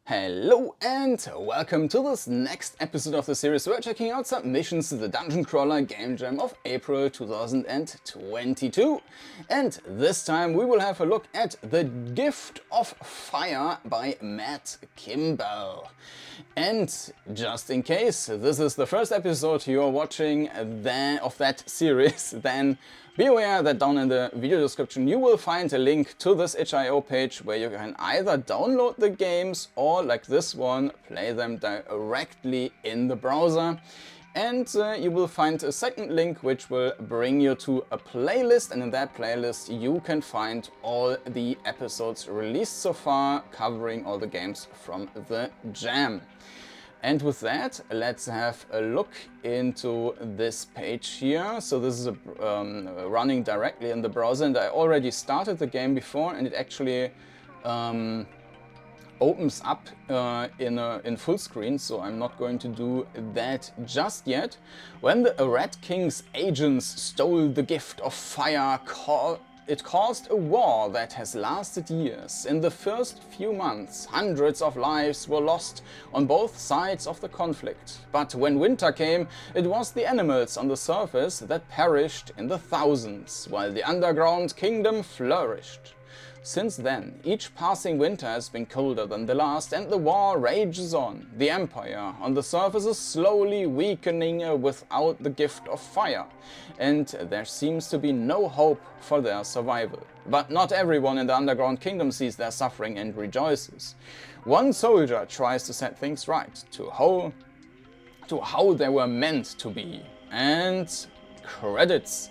Hello and welcome to this next episode of the series. We're checking out submissions to the Dungeon Crawler Game Jam of April 2022. And this time we will have a look at The Gift of Fire by Matt Kimball. And just in case this is the first episode you're watching of that series, then be aware that down in the video description you will find a link to this itch.io page where you can either download the games or, like this one, play them directly in the browser. And you will find a second link which will bring you to a playlist, and in that playlist you can find all the episodes released so far, covering all the games from the Jam. And with that, let's have a look into this page here. So this is running directly in the browser, and I already started the game before, and it actually opens up in full screen, so I'm not going to do that just yet. When the Red King's agents stole the gift of fire, it caused a war that has lasted years. In the first few months, hundreds of lives were lost on both sides of the conflict. But when winter came, it was the animals on the surface that perished in the thousands, while the underground kingdom flourished. Since then, each passing winter has been colder than the last, and the war rages on. The Empire on the surface is slowly weakening without the gift of fire, and there seems to be no hope for their survival. But not everyone in the underground kingdom sees their suffering and rejoices. One soldier tries to set things right, to how they were meant to be. And credits.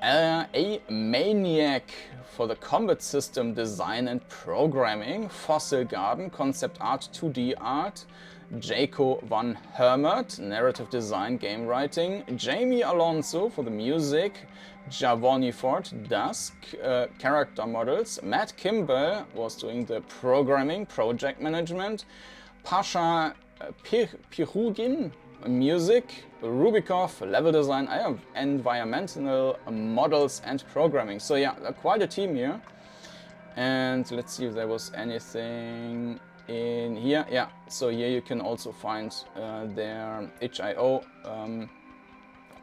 Aimainiac for the combat system design and programming, FossilGarden concept art, 2D art, Jaco van Hemert narrative design, game writing, Jaime Alonso for the music, Javoni Dusk character models, Matt Kimball was doing the programming, project management, Pasha Pirugin music, Rubikow level design, environmental models and programming. So yeah, quite a team here. And let's see if there was anything in here. Yeah, so here you can also find their itch.io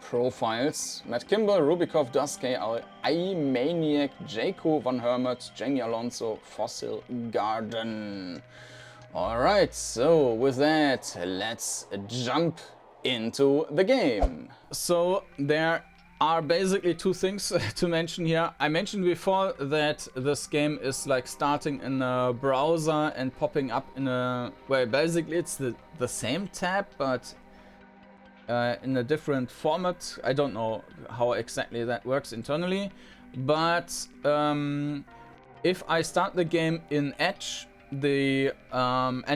profiles. Matt Kimball, Rubikow, Duskey, Aimainiac, Jaco van Hemert, Jaime Alonso, FossilGarden. Alright, so with that, let's jump into the game. So there are basically two things to mention here. I mentioned before that this game is like starting in a browser and popping up in a... well, basically it's the same tab, but in a different format. I don't know how exactly that works internally, but if I start the game in Edge, and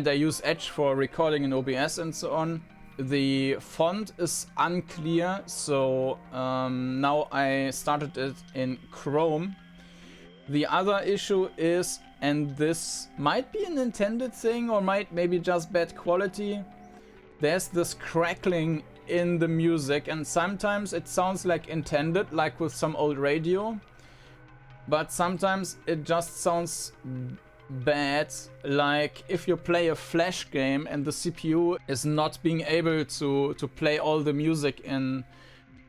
I use Edge for recording in OBS and so on, the font is unclear, so now I started it in Chrome. The other issue is, and this might be an intended thing or maybe just bad quality, there's this crackling in the music, and sometimes it sounds like intended, like with some old radio, but sometimes it just sounds bad, like if you play a flash game and the CPU is not being able to play all the music at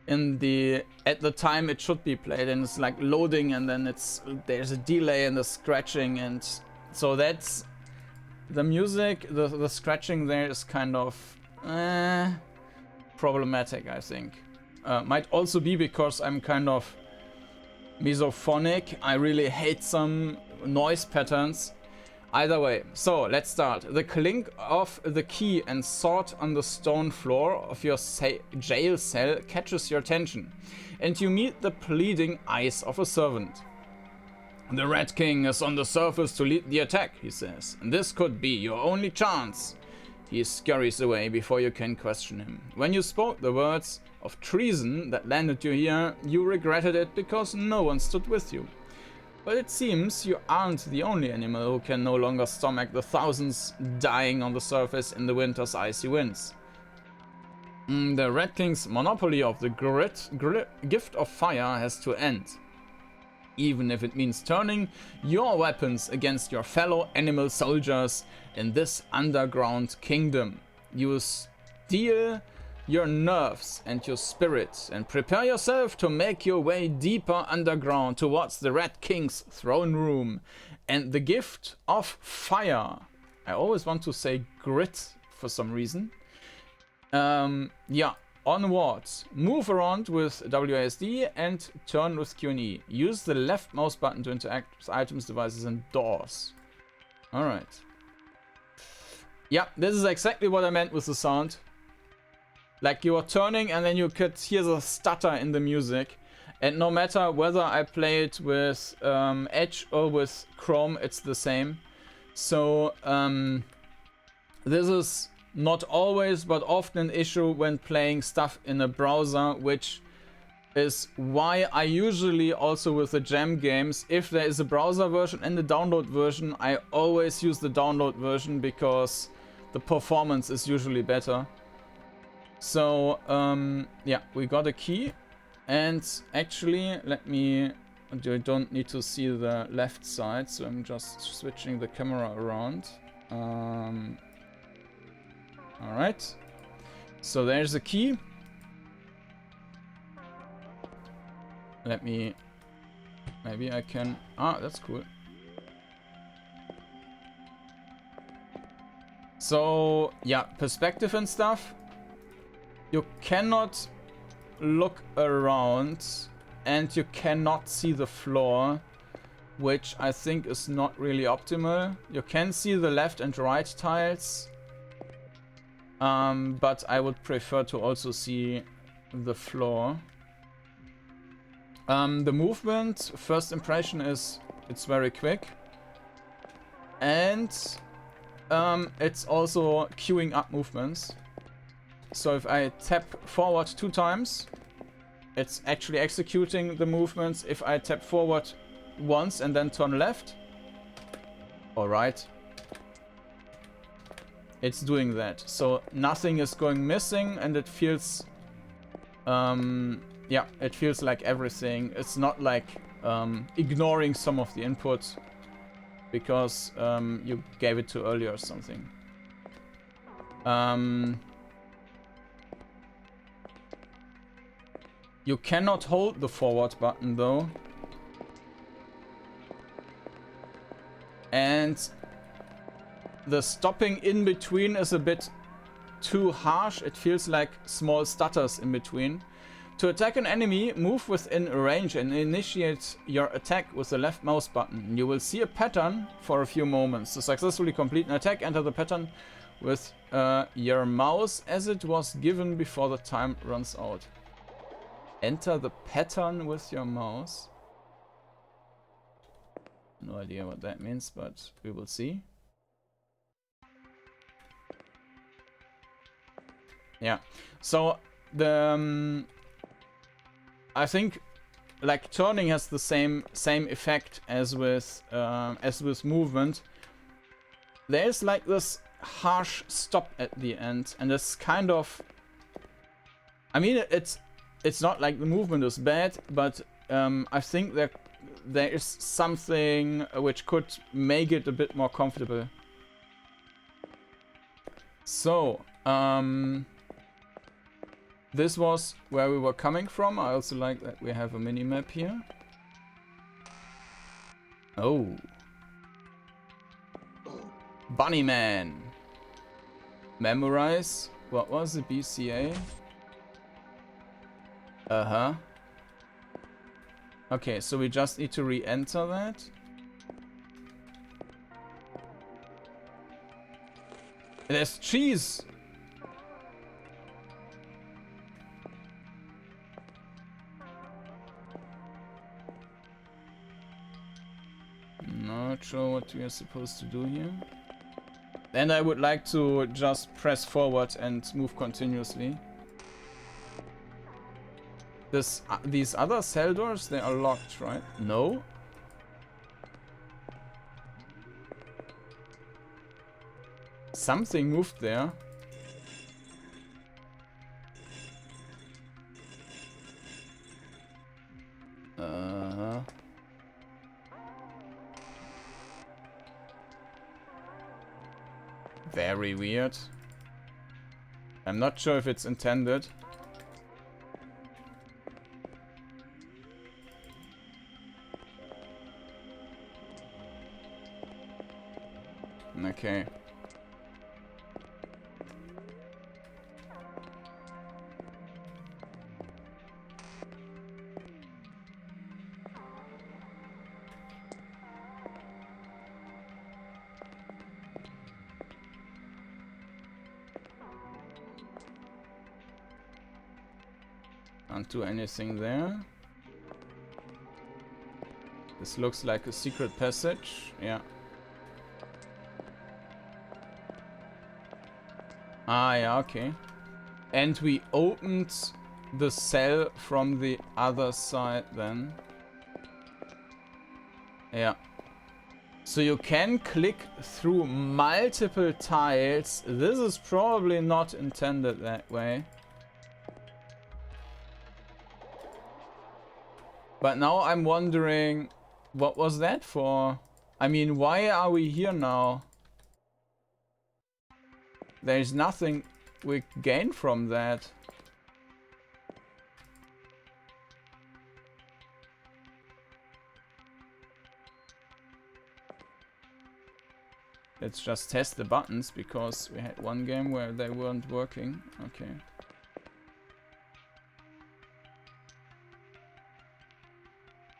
the time it should be played, and it's like loading, and then there's a delay and the scratching, and so that's the music. The scratching there is kind of problematic, I think. Might also be because I'm kind of misophonic. I really hate some noise patterns. Either way, so let's start. The clink of the key and sword on the stone floor of your jail cell catches your attention, and you meet the pleading eyes of a servant. The Red King is on the surface to lead the attack, he says, and this could be your only chance. He scurries away before you can question him. When you spoke the words of treason that landed you here, you regretted it because no one stood with you. But it seems you aren't the only animal who can no longer stomach the thousands dying on the surface in the winter's icy winds. The Red King's monopoly of the gift of fire has to end. even if it means turning your weapons against your fellow animal soldiers in this underground kingdom. You steel your nerves and your spirit and prepare yourself to make your way deeper underground towards the Red King's throne room and the gift of fire. I always want to say grit for some reason. Yeah, onwards. Move around with WASD and turn with Q and E. Use the left mouse button to interact with items, devices, and doors. Alright. Yeah, this is exactly what I meant with the sound. Like you are turning and then you could hear the stutter in the music. And no matter whether I play it with Edge or with Chrome, it's the same. So this is not always but often an issue when playing stuff in a browser, which is why I usually also with the Jam games, if there is a browser version and the download version, I always use the download version because the performance is usually better. So, yeah, we got a key. And actually, let me... I don't need to see the left side, so I'm just switching the camera around. Alright. So there's a key. Let me... Maybe I can... Ah, that's cool. So, yeah, perspective and stuff. You cannot look around and you cannot see the floor, which I think is not really optimal. You can see the left and right tiles, but I would prefer to also see the floor. The movement, first impression is it's very quick, and it's also queuing up movements. So if I tap forward 2 times, it's actually executing the movements. If I tap forward once and then turn left or right, it's doing that. So nothing is going missing and it feels, yeah, it feels like everything. It's not like ignoring some of the inputs because you gave it too early or something. You cannot hold the forward button though. And the stopping in between is a bit too harsh. It feels like small stutters in between. To attack an enemy, move within range and initiate your attack with the left mouse button. You will see a pattern for a few moments. To successfully complete an attack, enter the pattern with your mouse as it was given before the time runs out. Enter the pattern with your mouse. No idea what that means, but we will see. Yeah, so the I think like turning has the same effect as with movement. There's like this harsh stop at the end, and it's kind of, I mean, it's not like the movement is bad, but I think that there is something which could make it a bit more comfortable. So, this was where we were coming from. I also like that we have a mini-map here. Oh. Bunny Man. Memorize. What was the BCA? Uh-huh. Okay, so we just need to re-enter that. There's cheese! Not sure what we are supposed to do here. And I would like to just press forward and move continuously. These other cell doors, they are locked, right? No? Something moved there. Very weird. I'm not sure if it's intended. Okay. Can't do anything there. This looks like a secret passage. Yeah. Ah, yeah, okay. And we opened the cell from the other side then. Yeah. So you can click through multiple tiles. This is probably not intended that way. But now I'm wondering, what was that for? I mean, why are we here now? There's nothing we gain from that. Let's just test the buttons, because we had one game where they weren't working. Okay.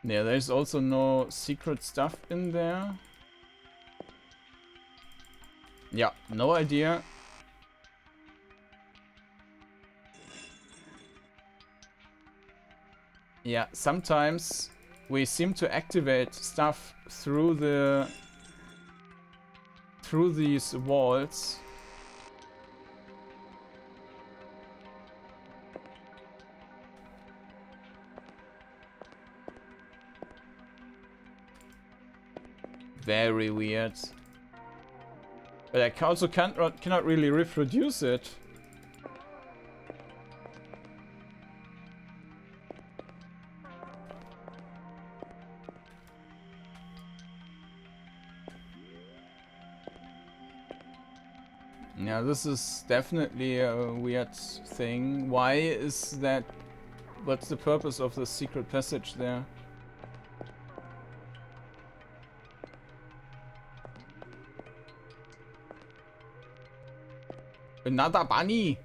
Yeah, there's also no secret stuff in there. Yeah, no idea. Yeah, sometimes we seem to activate stuff through these walls. Very weird. But I also cannot really reproduce it. Yeah, this is definitely a weird thing. Why is that? What's the purpose of the secret passage there? Another bunny!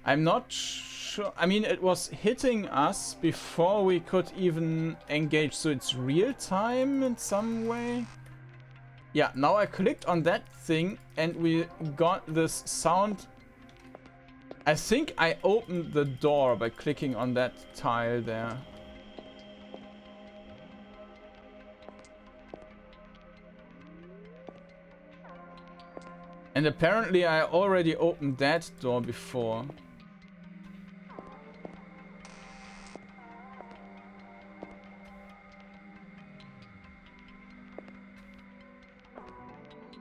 I'm not sure. I mean, it was hitting us before we could even engage, so it's real time in some way. Yeah, now I clicked on that thing and we got this sound. I think I opened the door by clicking on that tile there. And apparently I already opened that door before.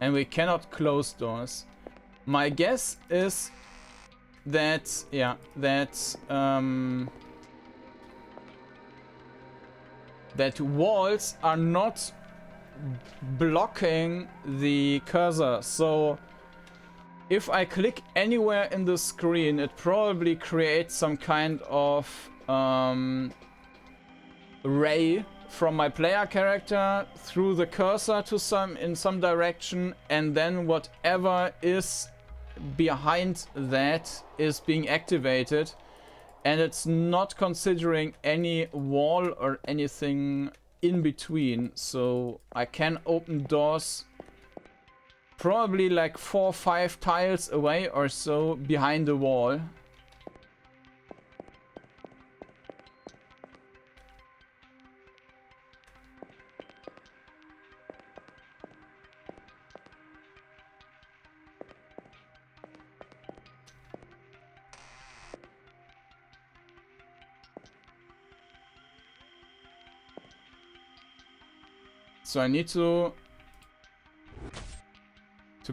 And we cannot close doors. My guess is that, yeah, that walls are not blocking the cursor. So if I click anywhere in the screen, it probably creates some kind of ray from my player character through the cursor to in some direction, and then whatever is behind that is being activated, and it's not considering any wall or anything in between. So I can open doors probably like 4 or 5 tiles away or so behind the wall. So I need to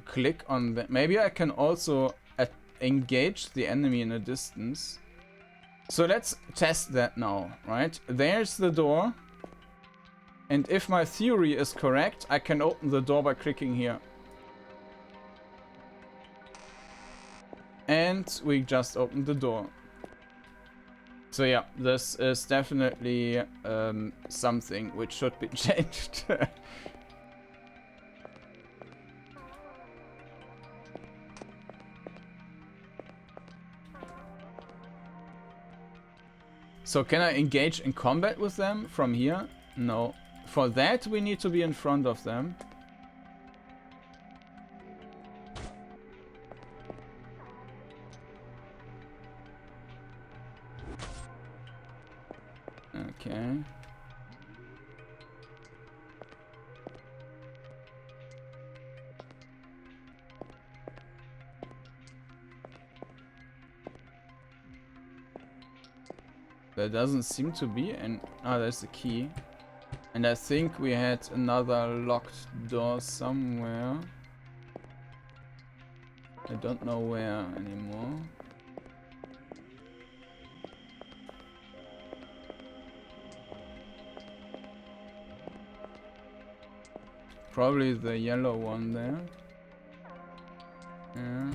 click on that. Maybe I can also engage the enemy in a distance. So let's test that now, right? There's the door. And if my theory is correct, I can open the door by clicking here. And we just opened the door. So yeah, this is definitely something which should be changed. So can I engage in combat with them from here? No. For that we need to be in front of them. Okay. There doesn't seem to be an... Ah, there's the key. And I think we had another locked door somewhere. I don't know where anymore. Probably the yellow one there. Yeah.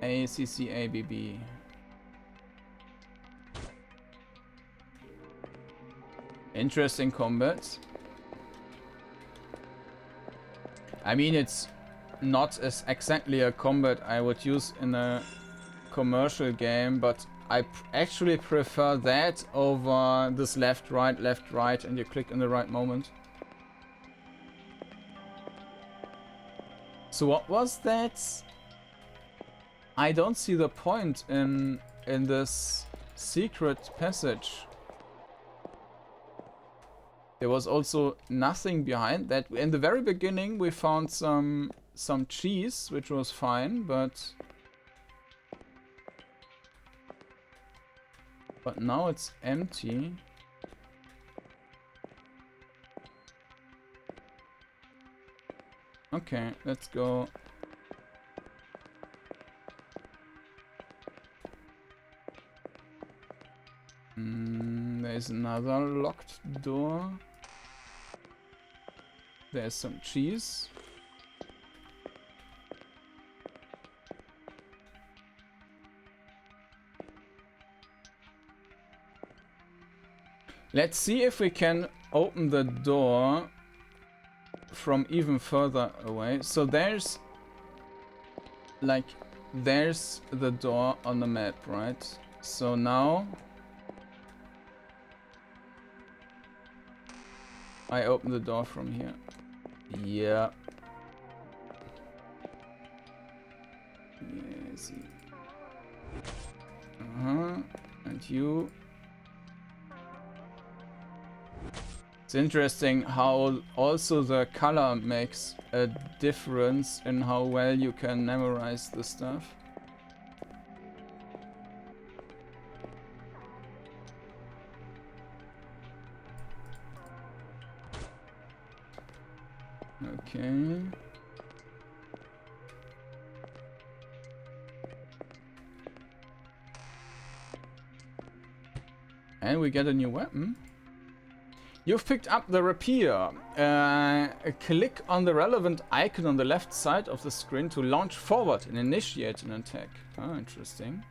ACCABB. Interesting combat. I mean, it's not as exactly a combat I would use in a commercial game, but I actually prefer that over this left, right, and you click in the right moment. So what was that? I don't see the point in this secret passage. There was also nothing behind that. In the very beginning we found some cheese, which was fine, but now it's empty. Okay, let's go. There's another locked door. There's some cheese. Let's see if we can open the door from even further away. So there's the door on the map, right? So now I open the door from here. Yeah. Yes. And you. It's interesting how also the color makes a difference in how well you can memorize the stuff. Okay. And we get a new weapon. You've picked up the rapier. Click on the relevant icon on the left side of the screen to launch forward and initiate an attack. Oh, interesting.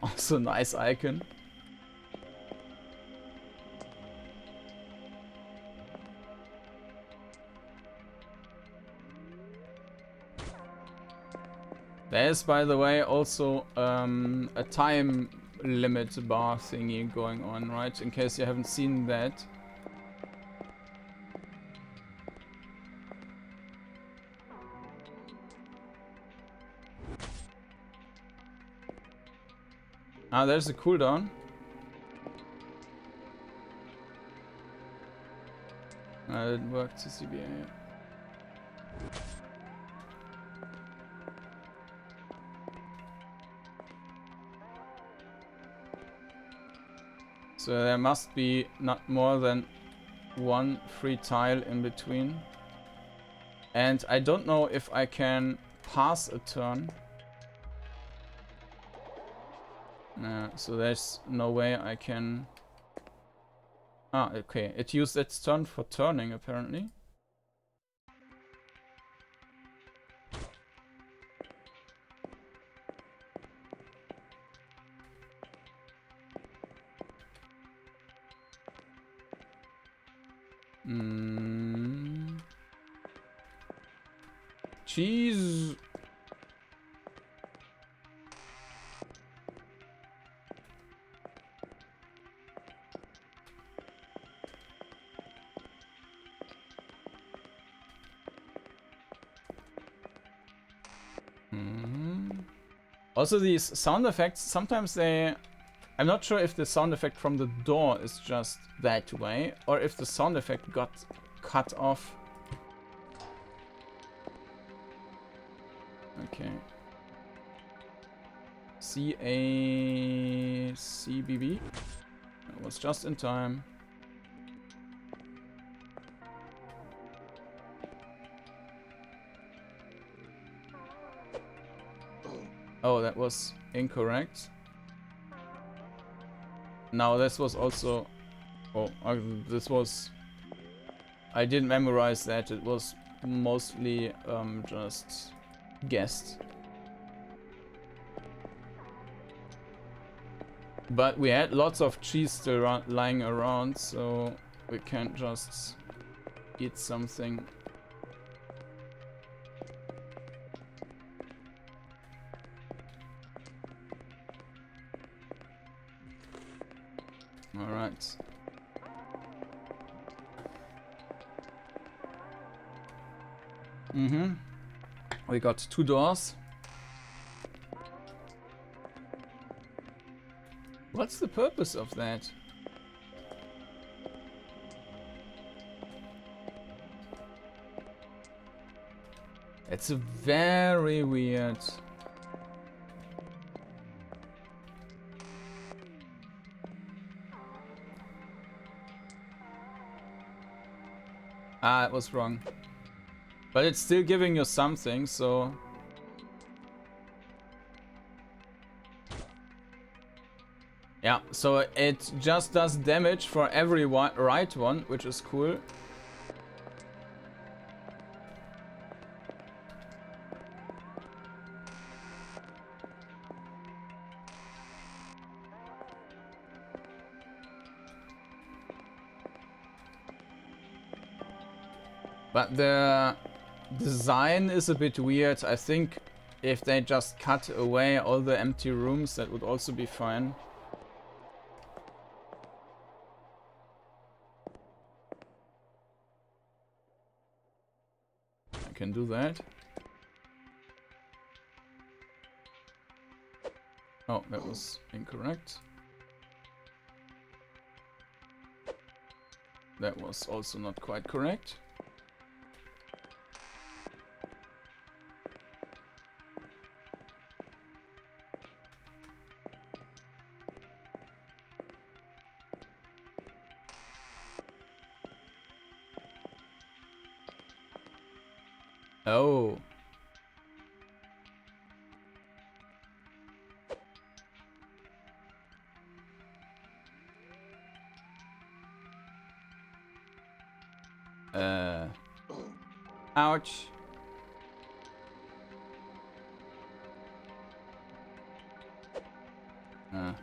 Also nice icon. There's, by the way, also a time limit bar thingy going on, right? In case you haven't seen that. Ah, there's a cooldown. It worked to CBA. So there must be not more than one free tile in between. And I don't know if I can pass a turn. So there's no way I can... Ah, okay. It used its turn for turning, apparently. Cheese. Also, these sound effects, sometimes they... I'm not sure if the sound effect from the door is just that way, or if the sound effect got cut off. Okay. CACBB. That was just in time. Oh, that was incorrect. Now this was also... Oh, this was... I didn't memorize that. It was mostly just guessed. But we had lots of cheese still lying around, so we can't just eat something. Alright. We got 2 doors. What's the purpose of that? It's a very weird... Ah, it was wrong. But it's still giving you something, so... Yeah, so it just does damage for every right one, which is cool. But the design is a bit weird. I think if they just cut away all the empty rooms, that would also be fine. I can do that. Oh, that was incorrect. That was also not quite correct. Oh. Ouch.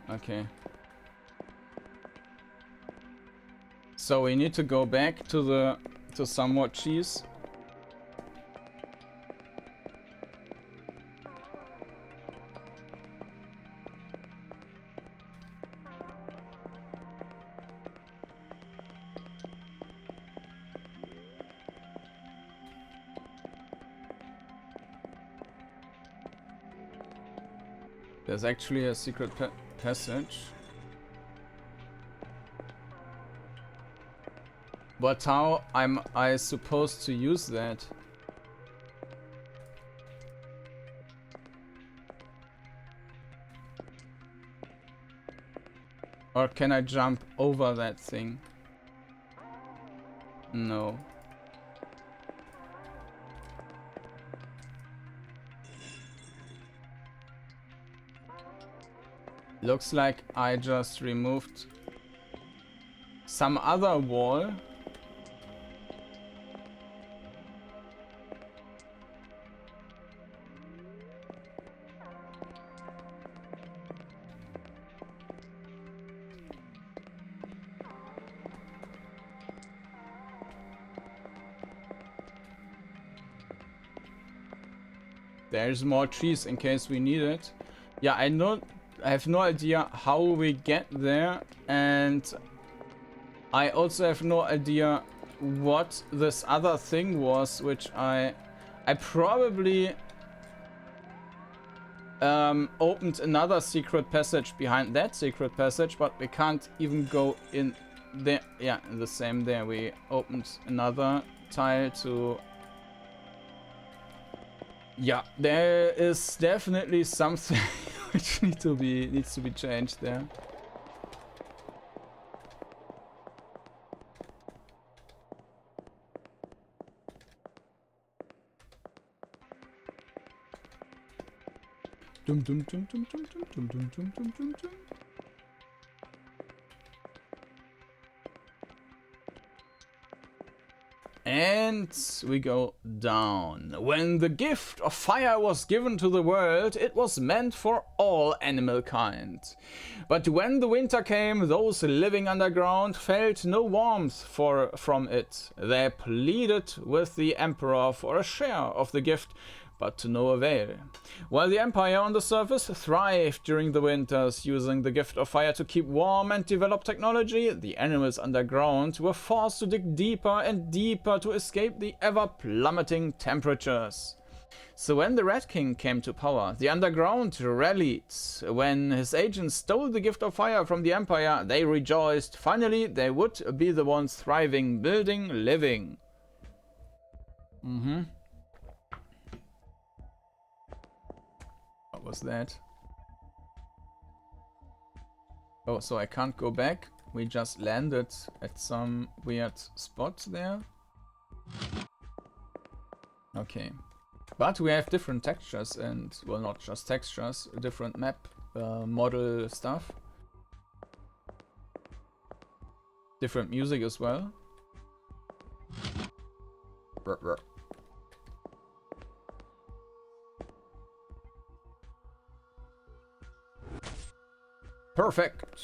Okay. So we need to go back to some more cheese. There's actually a secret passage. But how am I supposed to use that? Or can I jump over that thing? No. Looks like I just removed some other wall. There's more trees in case we need it. Yeah, I have no idea how we get there, and I also have no idea what this other thing was, which I probably opened another secret passage behind that secret passage, but we can't even go in there. Yeah, the same there. We opened another tile to... Yeah, there is definitely something which needs to be changed there. Dum dum dum dum dum dum dum dum dum dum dum dum. And we go down. When the gift of fire was given to the world, it was meant for all animal kind. But when the winter came, those living underground felt no warmth from it. They pleaded with the emperor for a share of the gift, but to no avail. While the Empire on the surface thrived during the winters, using the gift of fire to keep warm and develop technology, the animals underground were forced to dig deeper and deeper to escape the ever-plummeting temperatures. So when the Rat King came to power, the underground rallied. When his agents stole the gift of fire from the Empire, they rejoiced. Finally, they would be the ones thriving, building, living. What was that? Oh, so I can't go back. We just landed at some weird spot there. Okay. But we have different textures and, well, not just textures, different map model stuff. Different music as well. Perfect.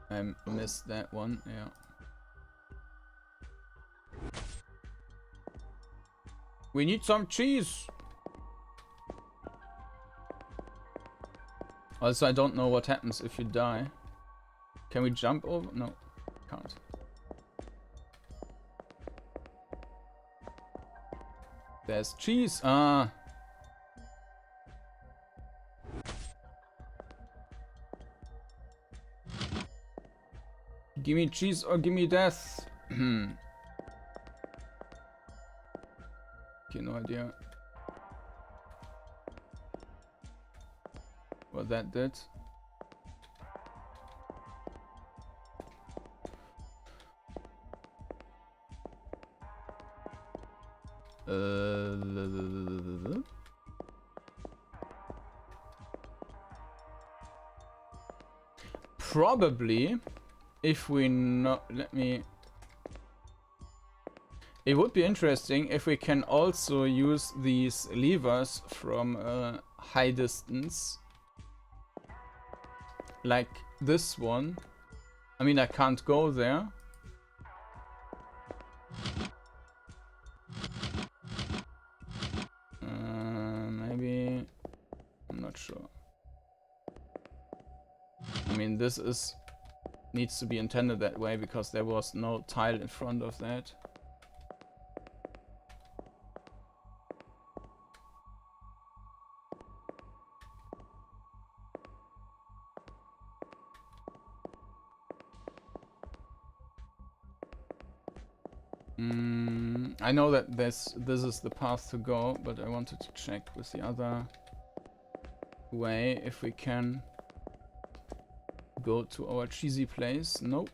I missed that one, yeah. We need some cheese. Also, I don't know what happens if you die. Can we jump over? No, can't. There's cheese. Ah. Gimme cheese or gimme death. Okay, no idea what that did. Probably, if we know, let me. It would be interesting if we can also use these levers from a high distance, like this one. I mean, I can't go there. Maybe, I'm not sure. I mean, this needs to be intended that way because there was no tile in front of that. I know that this is the path to go, but I wanted to check with the other way if we can go to our cheesy place. Nope.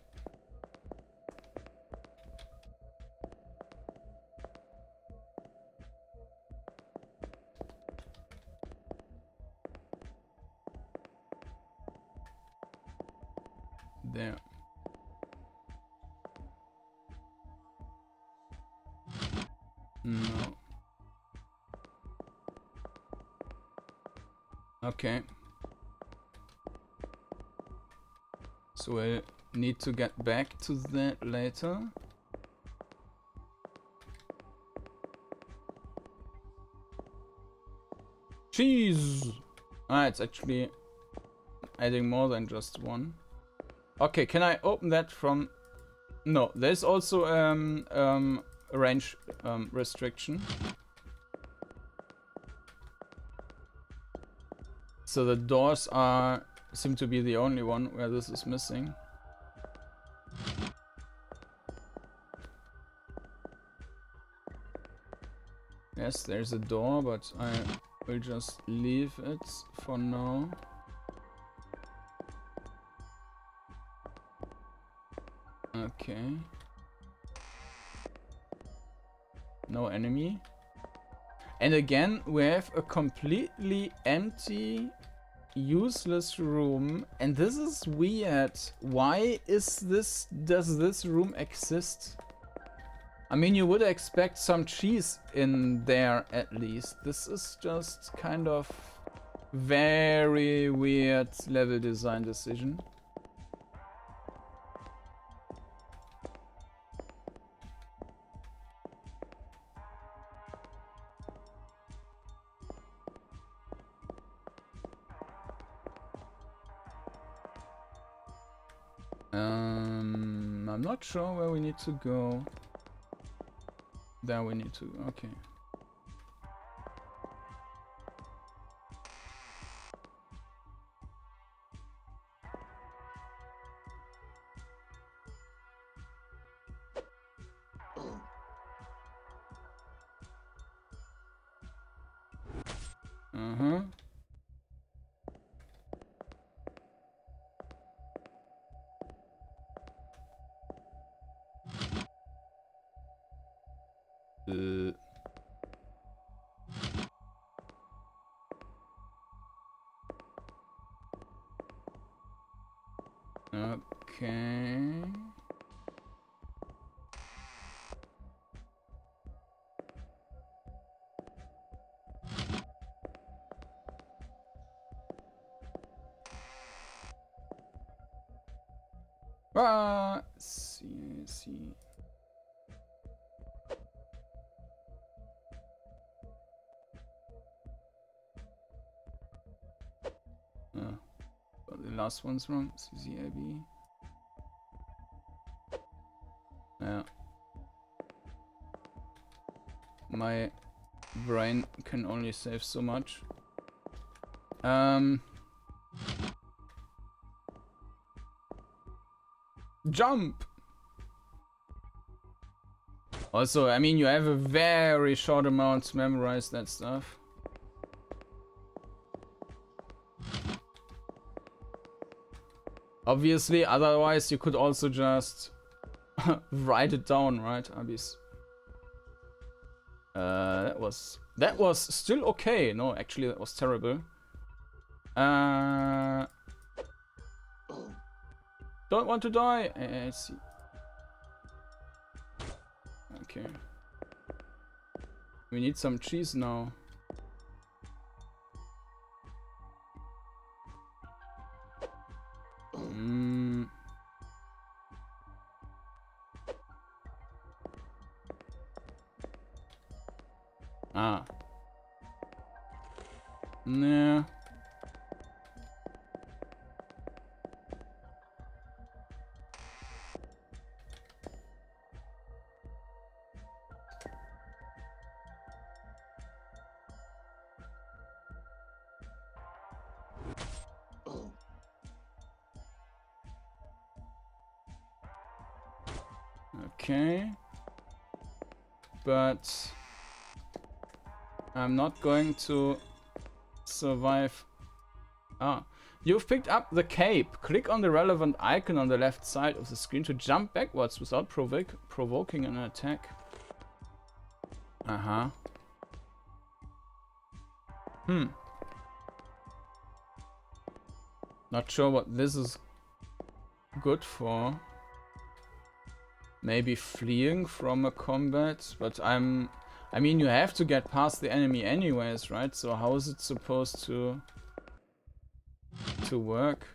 There. No. Okay. So I need to get back to that later. Cheese! Ah, it's actually adding more than just one. Okay, can I open that from... No, there's also a range restriction. So the doors seem to be the only one where this is missing. Yes, there's a door, but I will just leave it for now. Okay. No enemy. And again, we have a completely empty, useless room. And this is weird. Why is this... Does this room exist? I mean, you would expect some cheese in there at least. This is just kind of very weird level design decision. I'm not sure where we need to go. There we need to, okay. Uh-huh. Okay. See. Got the last one's wrong. CCAB. Yeah. My brain can only save so much. Jump! Also, I mean, you have a very short amount to memorize that stuff. Obviously, otherwise you could also just write it down, right, Abis? That was still okay. No, actually that was terrible. Don't want to die. I see. Okay. We need some cheese now. Ah. Nah. Okay. but I'm not going to survive. Ah, you've picked up the cape. Click on the relevant icon on the left side of the screen to jump backwards without provoking an attack. Uh-huh. Not sure what this is good for. Maybe fleeing from a combat, but I mean, you have to get past the enemy anyways, right? So how is it supposed to work?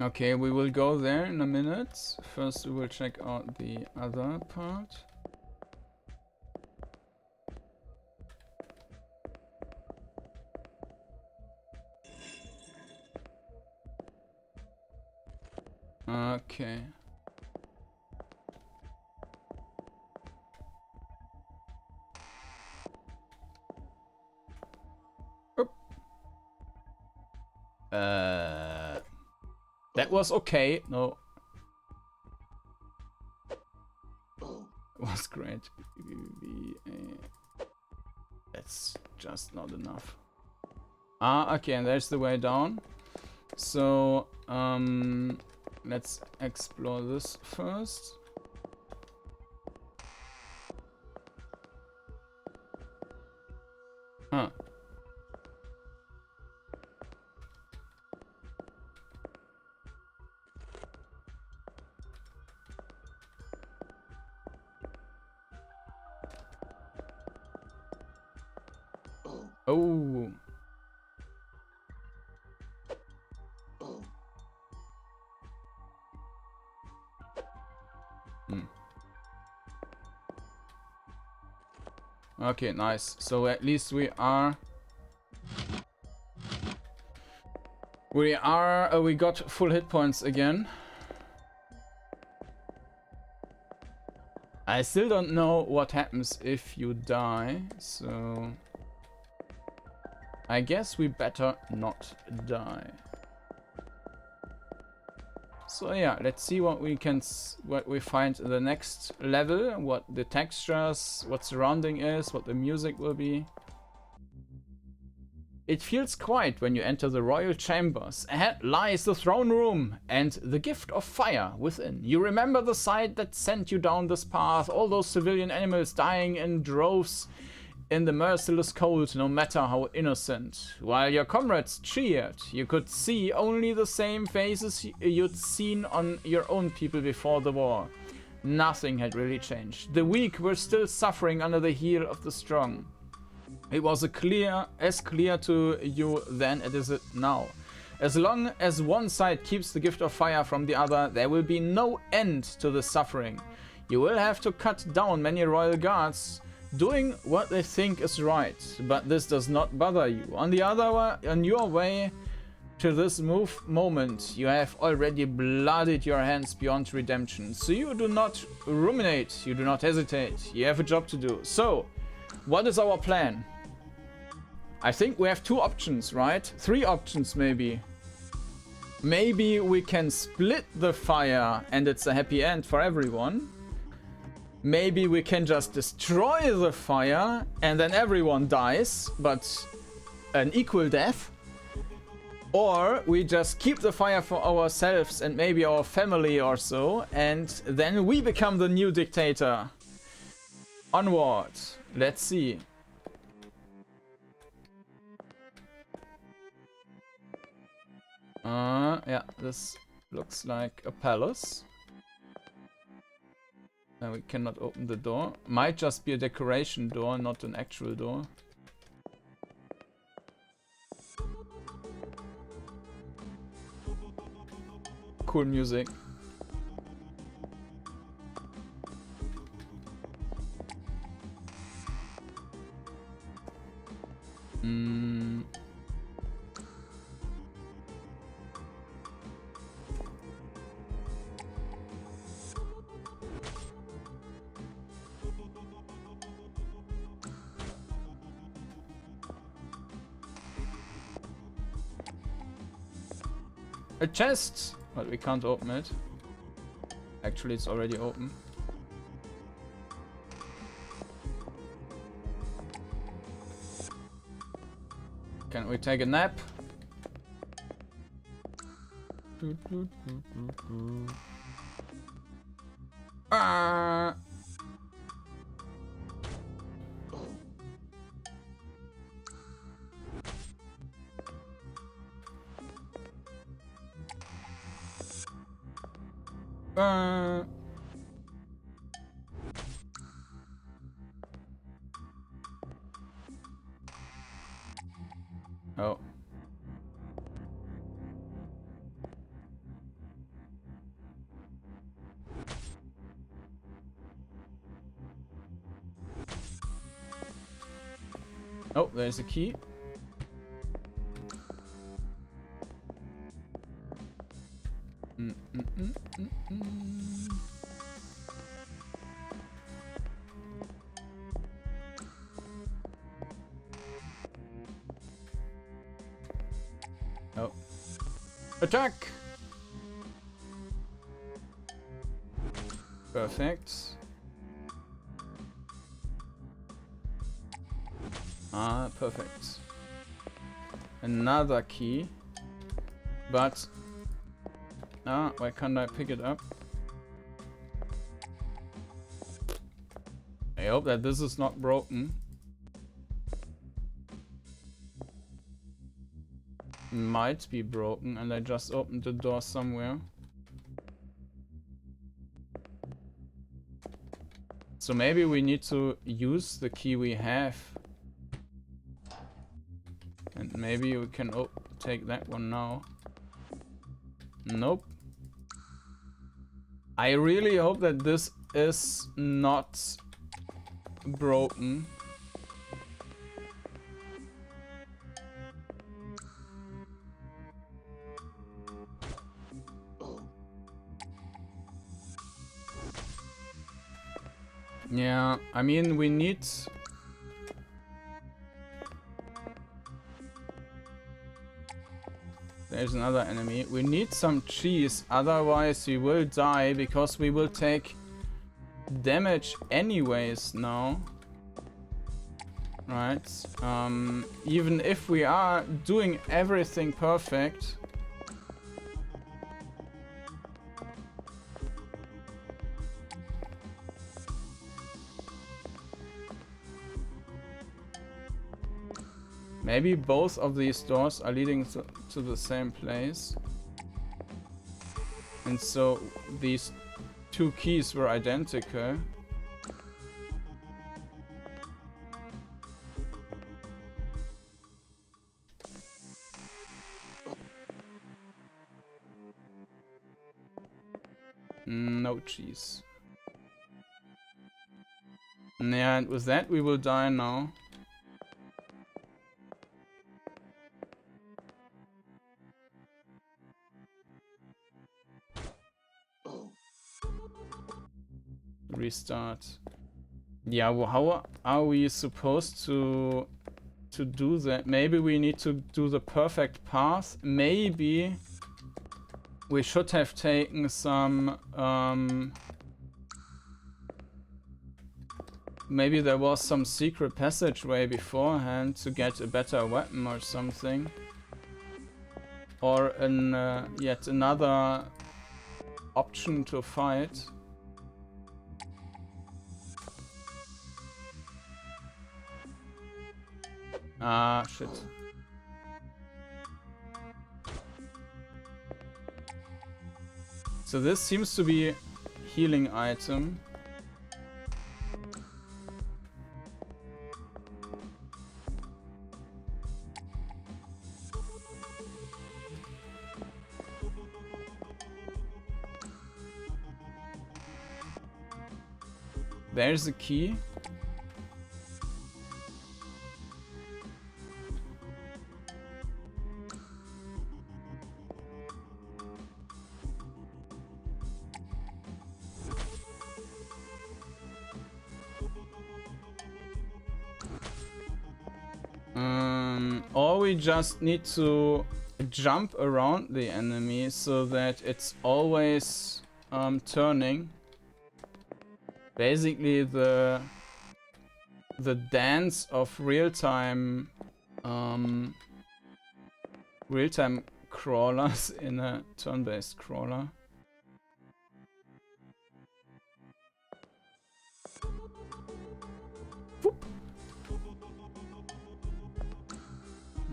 Okay, we will go there in a minute. First, we will check out the other part. Okay. Oop. That was okay. No. It was great. That's just not enough. Ah, okay, and there's the way down. So, let's explore this first. Huh. Oh. Okay, nice. So at least we got full hit points again. I still don't know what happens if you die, so I guess we better not die. So yeah, let's see what we find in the next level, what the textures, what surrounding is, what the music will be. It feels quiet when you enter the royal chambers. Ahead lies the throne room and the gift of fire within. You remember the sight that sent you down this path, all those civilian animals dying in droves in the merciless cold, no matter how innocent. While your comrades cheered, you could see only the same faces you'd seen on your own people before the war. Nothing had really changed. The weak were still suffering under the heel of the strong. It was as clear to you then as it is now. As long as one side keeps the gift of fire from the other, there will be no end to the suffering. You will have to cut down many royal guards, doing what they think is right, but this does not bother you. On your way to this moment, you have already bloodied your hands beyond redemption. So you do not ruminate, you do not hesitate. You have a job to do. So, what is our plan? I think we have 2 options, right? 3 options maybe. Maybe we can split the fire and it's a happy end for everyone. Maybe we can just destroy the fire and then everyone dies, but an equal death. Or we just keep the fire for ourselves and maybe our family or so, and then we become the new dictator. Onward. Let's see. Yeah, this looks like a palace. We cannot open the door. Might just be a decoration door, not an actual door. Cool music. A chest! But we can't open it. Actually, it's already open. Can we take a nap? Ah! Oh. Oh, there's a key. Oh. Attack! Perfect. Ah, perfect. Another key. But... ah, why can't I pick it up? I hope that this is not broken. Might be broken and I just opened the door somewhere. So maybe we need to use the key we have. And maybe we can take that one now. Nope. I really hope that this is not broken. Yeah, I mean, we need... There's another enemy. We need some cheese, otherwise we will die, because we will take damage anyways now. Right. Even if we are doing everything perfect. Maybe both of these doors are leading to the same place. And so these two keys were identical. No cheese. Yeah, and with that we will die now. Restart. Yeah, well, how are we supposed to do that? Maybe we need to do the perfect path. Maybe we should have taken some maybe there was some secret passageway beforehand to get a better weapon or something. Or an yet another option to fight. Ah, shit. So this seems to be a healing item. There's a key. Or we just need to jump around the enemy so that it's always turning. Basically the dance of real-time crawlers in a turn-based crawler. Whoop.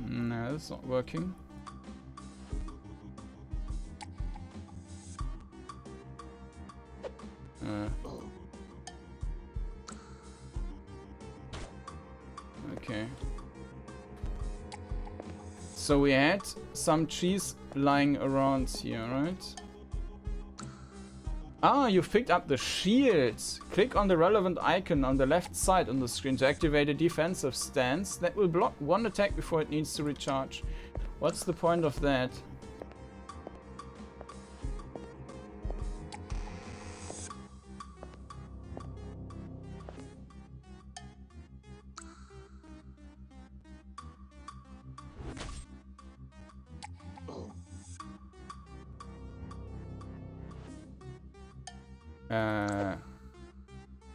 No, that's not working. Okay. So we had some cheese lying around here, right? Ah, you've picked up the shield. Click on the relevant icon on the left side on the screen to activate a defensive stance that will block one attack before it needs to recharge. What's the point of that?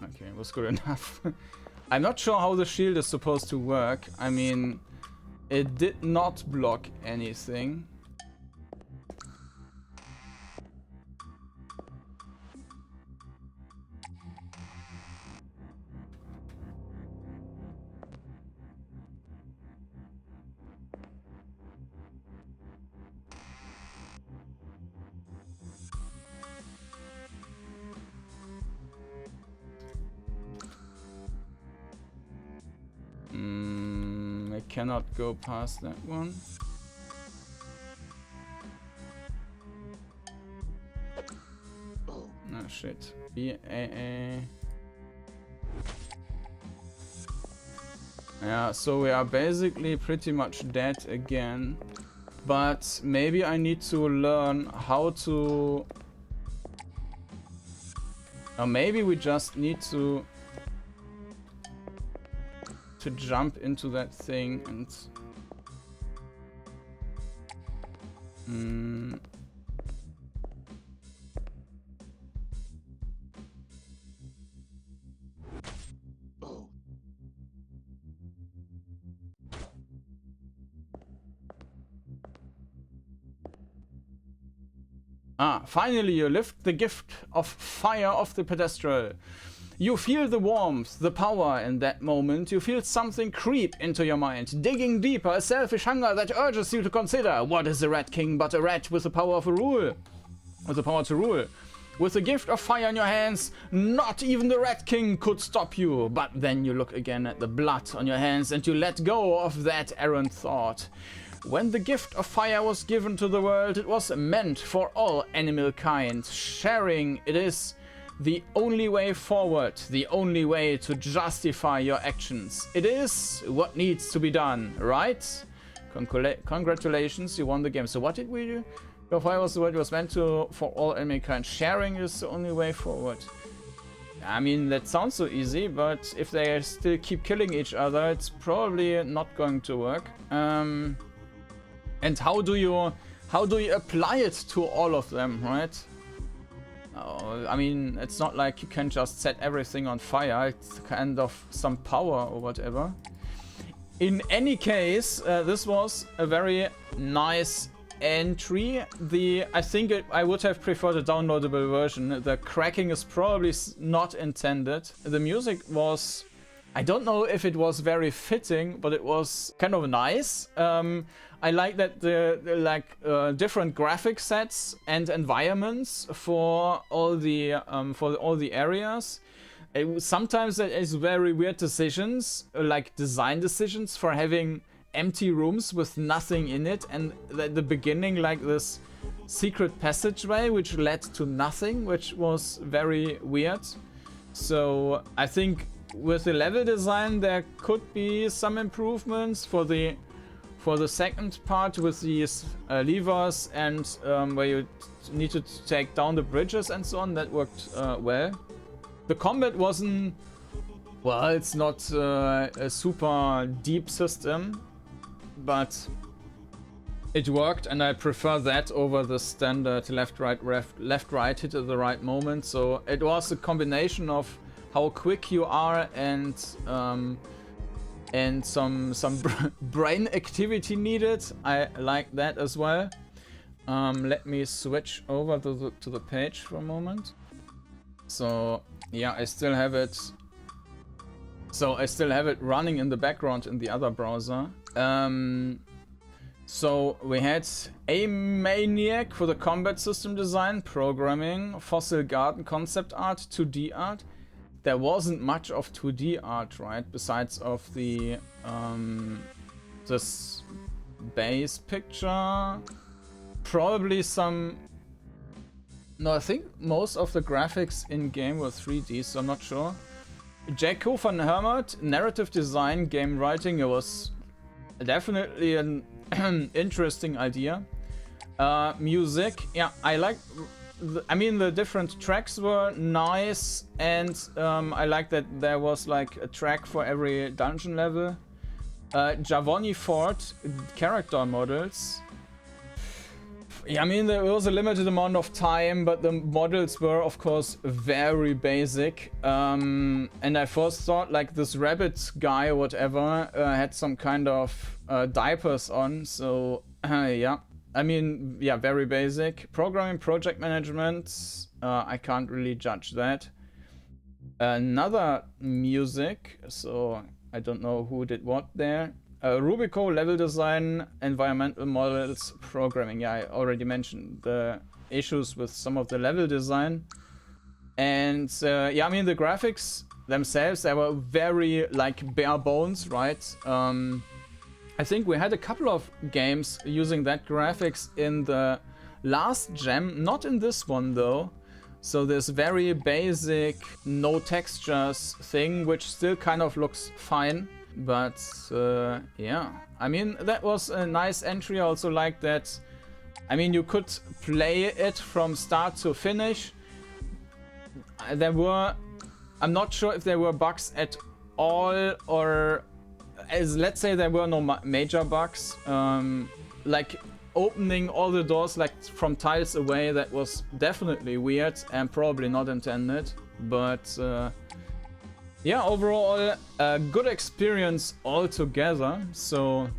Okay, was good enough. I'm not sure how the shield is supposed to work. I mean, it did not block anything. I cannot go past that one. Oh shit. Yeah, so we are basically pretty much dead again. But maybe I need to learn how to... Or maybe we just need to jump into that thing and... Finally you lift the gift of fire off the pedestal. You feel the warmth, the power in that moment. You feel something creep into your mind, digging deeper, a selfish hunger that urges you to consider, what is the Rat King but a rat with the power of a rule? With the power to rule. With the gift of fire in your hands, not even the Rat King could stop you. But then you look again at the blood on your hands and you let go of that errant thought. When the gift of fire was given to the world, it was meant for all animal kind. Sharing it is the only way forward, the only way to justify your actions. It is what needs to be done, right? Congratulations, you won the game. So what did we do? The fire was the word, it was meant to for all animal kind. Sharing is the only way forward. I mean, that sounds so easy, but if they still keep killing each other, it's probably not going to work. And how do you apply it to all of them, right? I mean, it's not like you can just set everything on fire. It's kind of some power or whatever. In any case, this was a very nice entry. I think I would have preferred a downloadable version. The cracking is probably not intended. The music was... I don't know if it was very fitting, but it was kind of nice. I like that the different graphic sets and environments for all the areas. Sometimes there is very weird decisions, like design decisions for having empty rooms with nothing in it, and at the beginning like this secret passageway which led to nothing, which was very weird. So I think with the level design there could be some improvements for the second part with these levers and where you need to take down the bridges and so on. That worked well. The combat wasn't... Well, it's not a super deep system, but it worked, and I prefer that over the standard left right hit at the right moment. So it was a combination of how quick you are and some brain activity needed. I like that as well. Let me switch over to the page for a moment. So yeah, I still have it. So I still have it running in the background in the other browser. So we had Aimainiac for the combat system design, programming, FossilGarden concept art, 2D art. There wasn't much of 2D art, right? Besides of the this base picture. Probably some... No, I think most of the graphics in game were 3D, so I'm not sure. Jaco van Hemert, narrative design, game writing. It was definitely an interesting idea. Music, yeah, I like. I mean, the different tracks were nice, and I like that there was like a track for every dungeon level. Javoni Fort, character models. Yeah, I mean, there was a limited amount of time, but the models were, of course, very basic. And I first thought, like, this rabbit guy or whatever had some kind of diapers on, so yeah. I mean, yeah, very basic. Programming, project management, I can't really judge that. Another music, so I don't know who did what there. Rubikow, level design, environmental models, programming. Yeah, I already mentioned the issues with some of the level design. And yeah, I mean, the graphics themselves, they were very, like, bare bones, right? I think we had a couple of games using that graphics in the last gem, not in this one though. So this very basic, no textures thing, which still kind of looks fine. But yeah, I mean, that was a nice entry. I also like that. I mean, you could play it from start to finish. There were, I'm not sure if there were bugs at all, or as let's say there were no major bugs. Like opening all the doors like from tiles away, that was definitely weird and probably not intended. But yeah, overall, a good experience altogether. So,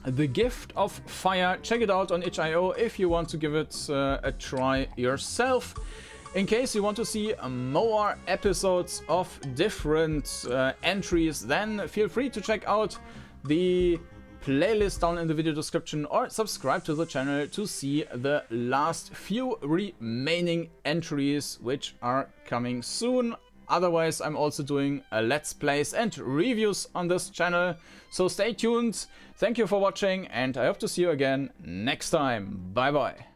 The Gift of Fire, check it out on itch.io if you want to give it a try yourself. In case you want to see more episodes of different entries, then feel free to check out the playlist down in the video description or subscribe to the channel to see the last few remaining entries, which are coming soon. Otherwise, I'm also doing Let's Plays and reviews on this channel, so stay tuned. Thank you for watching, and I hope to see you again next time. Bye bye.